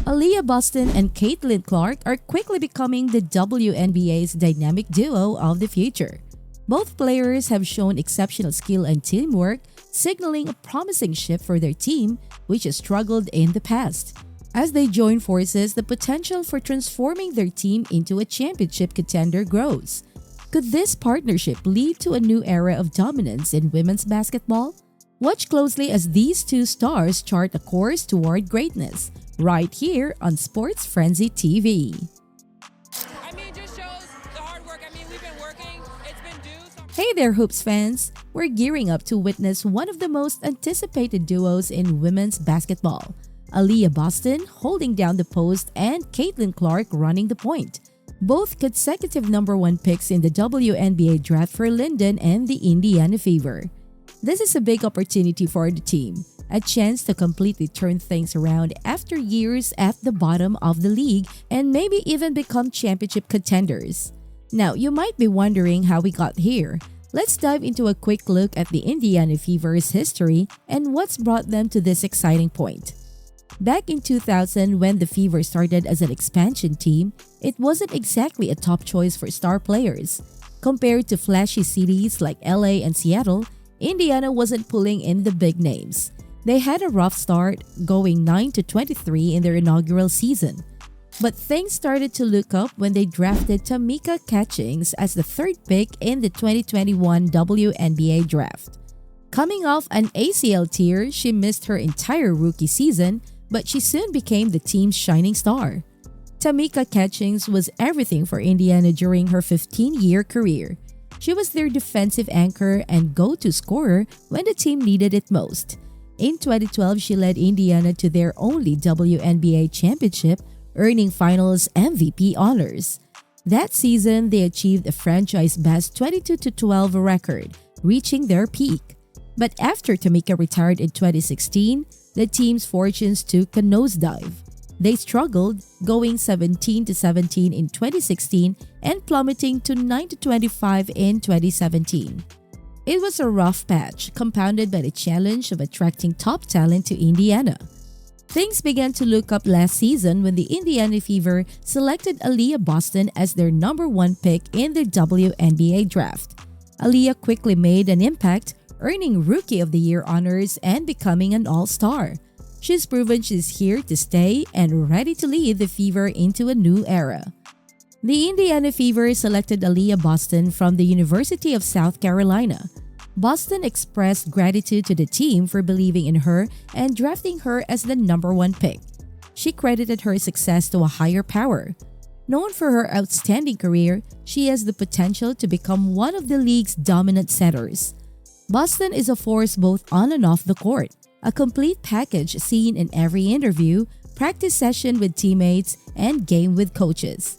Aliyah Boston and Caitlin Clark are quickly becoming the WNBA's dynamic duo of the future. Both players have shown exceptional skill and teamwork, signaling a promising shift for their team, which has struggled in the past. As they join forces, the potential for transforming their team into a championship contender grows. Could this partnership lead to a new era of dominance in women's basketball? Watch closely as these two stars chart a course toward greatness, right here on Sports Frenzy TV. Just shows the hard work. We've been working. It's been due. Hey there, Hoops fans! We're gearing up to witness one of the most anticipated duos in women's basketball. Aliyah Boston holding down the post and Caitlin Clark running the point. Both consecutive #1 picks in the WNBA draft for Linden and the Indiana Fever. This is a big opportunity for the team, a chance to completely turn things around after years at the bottom of the league and maybe even become championship contenders. Now, you might be wondering how we got here. Let's dive into a quick look at the Indiana Fever's history and what's brought them to this exciting point. Back in 2000, when the Fever started as an expansion team, it wasn't exactly a top choice for star players. Compared to flashy cities like LA and Seattle, Indiana wasn't pulling in the big names. They had a rough start, going 9-23 in their inaugural season. But things started to look up when they drafted Tamika Catchings as the third pick in the 2021 WNBA draft. Coming off an ACL tear, she missed her entire rookie season, but she soon became the team's shining star. Tamika Catchings was everything for Indiana during her 15-year career. She was their defensive anchor and go-to scorer when the team needed it most. In 2012, she led Indiana to their only WNBA championship, earning Finals MVP honors. That season, they achieved a franchise-best 22-12 record, reaching their peak. But after Tamika retired in 2016, the team's fortunes took a nosedive. They struggled, going 17-17 in 2016 and plummeting to 9-25 in 2017. It was a rough patch, compounded by the challenge of attracting top talent to Indiana. Things began to look up last season when the Indiana Fever selected Aliyah Boston as their #1 pick in the WNBA draft. Aliyah quickly made an impact, earning Rookie of the Year honors and becoming an all-star. She's proven she's here to stay and ready to lead the Fever into a new era. The Indiana Fever selected Aliyah Boston from the University of South Carolina. Boston expressed gratitude to the team for believing in her and drafting her as the #1 pick. She credited her success to a higher power. Known for her outstanding career, she has the potential to become one of the league's dominant setters. Boston is a force both on and off the court, a complete package seen in every interview, practice session with teammates, and game with coaches.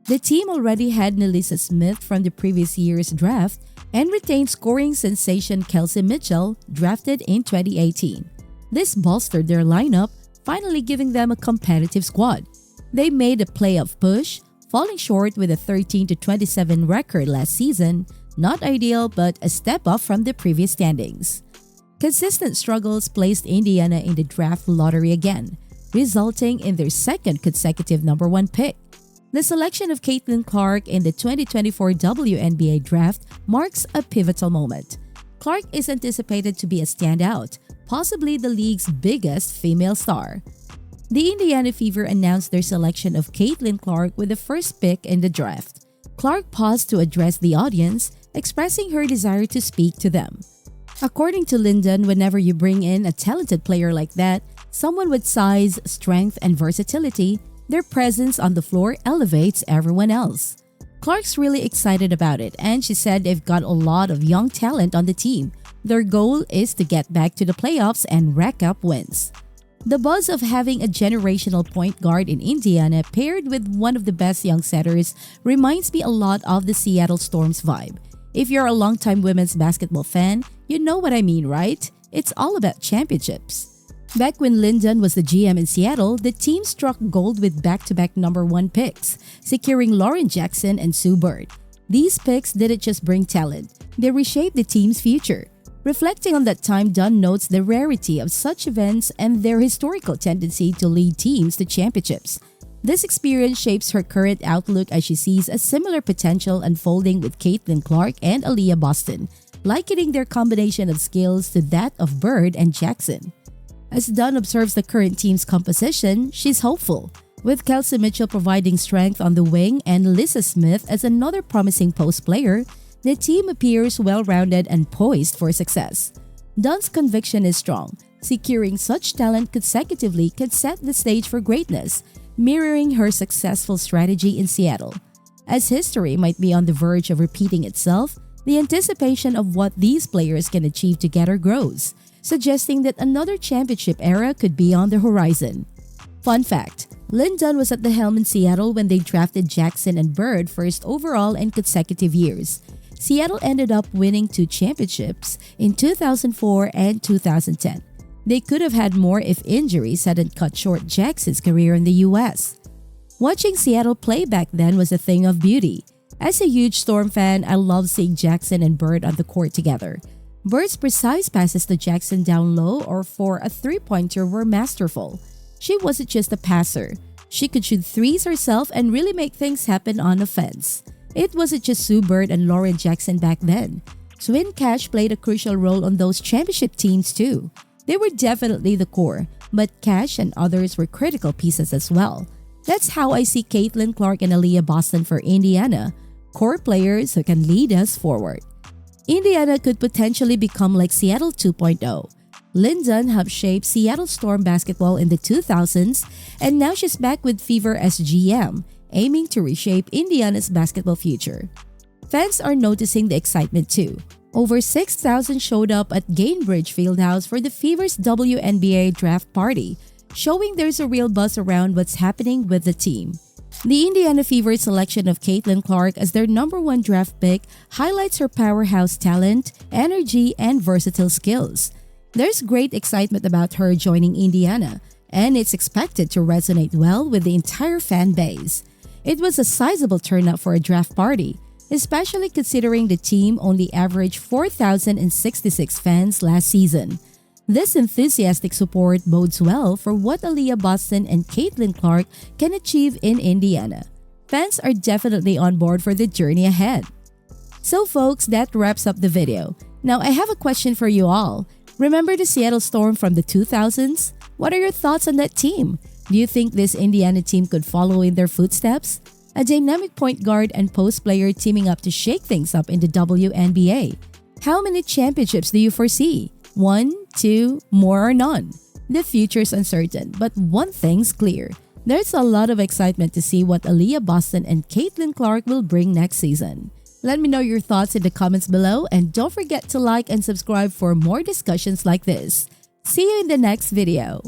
The team already had Nelissa Smith from the previous year's draft and retained scoring sensation Kelsey Mitchell, drafted in 2018. This bolstered their lineup, finally giving them a competitive squad. They made a playoff push, falling short with a 13-27 record last season, not ideal but a step up from the previous standings. Consistent struggles placed Indiana in the draft lottery again, resulting in their second consecutive #1 pick. The selection of Caitlin Clark in the 2024 WNBA draft marks a pivotal moment. Clark is anticipated to be a standout, possibly the league's biggest female star. The Indiana Fever announced their selection of Caitlin Clark with the first pick in the draft. Clark paused to address the audience, expressing her desire to speak to them. According to Linden, whenever you bring in a talented player like that, someone with size, strength, and versatility, their presence on the floor elevates everyone else. Clark's really excited about it, and she said they've got a lot of young talent on the team. Their goal is to get back to the playoffs and rack up wins. The buzz of having a generational point guard in Indiana paired with one of the best young setters reminds me a lot of the Seattle Storm's vibe. If you're a longtime women's basketball fan, you know what I mean, right? It's all about championships. Back when Linden was the GM in Seattle, the team struck gold with back-to-back #1 picks, securing Lauren Jackson and Sue Bird. These picks didn't just bring talent, they reshaped the team's future. Reflecting on that time, Dunn notes the rarity of such events and their historical tendency to lead teams to championships. This experience shapes her current outlook as she sees a similar potential unfolding with Caitlin Clark and Aliyah Boston, likening their combination of skills to that of Bird and Jackson. As Dunn observes the current team's composition, she's hopeful, with Kelsey Mitchell providing strength on the wing and Lisa Smith as another promising post player. The team appears well-rounded and poised for success. Dunn's conviction is strong. Securing such talent consecutively could set the stage for greatness, mirroring her successful strategy in Seattle. As history might be on the verge of repeating itself, the anticipation of what these players can achieve together grows, suggesting that another championship era could be on the horizon. Fun fact: Lynn Dunn was at the helm in Seattle when they drafted Jackson and Bird first overall in consecutive years. Seattle ended up winning 2 championships in 2004 and 2010. They could have had more if injuries hadn't cut short Jackson's career in the US. Watching Seattle play back then was a thing of beauty. As a huge Storm fan, I love seeing Jackson and Bird on the court together. Bird's precise passes to Jackson down low or for a three-pointer were masterful. She wasn't just a passer. She could shoot threes herself and really make things happen on offense. It wasn't just Sue Bird and Lauren Jackson back then. Swin Cash played a crucial role on those championship teams too. They were definitely the core, but Cash and others were critical pieces as well. That's how I see Caitlin Clark and Aliyah Boston for Indiana, core players who can lead us forward. Indiana could potentially become like Seattle 2.0. Lynn Dunn helped shape Seattle Storm basketball in the 2000s, and now she's back with Fever as GM, aiming to reshape Indiana's basketball future. Fans are noticing the excitement too. Over 6,000 showed up at Gainbridge Fieldhouse for the Fever's WNBA draft party, showing there's a real buzz around what's happening with the team. The Indiana Fever's selection of Caitlin Clark as their #1 draft pick highlights her powerhouse talent, energy, and versatile skills. There's great excitement about her joining Indiana, and it's expected to resonate well with the entire fan base. It was a sizable turnout for a draft party, especially considering the team only averaged 4,066 fans last season. This enthusiastic support bodes well for what Aliyah Boston and Caitlin Clark can achieve in Indiana. Fans are definitely on board for the journey ahead. So folks, that wraps up the video. Now I have a question for you all. Remember the Seattle Storm from the 2000s? What are your thoughts on that team? Do you think this Indiana team could follow in their footsteps? A dynamic point guard and post player teaming up to shake things up in the WNBA. How many championships do you foresee? 1, 2, more or none? The future's uncertain, but one thing's clear. There's a lot of excitement to see what Aliyah Boston and Caitlin Clark will bring next season. Let me know your thoughts in the comments below, and don't forget to like and subscribe for more discussions like this. See you in the next video.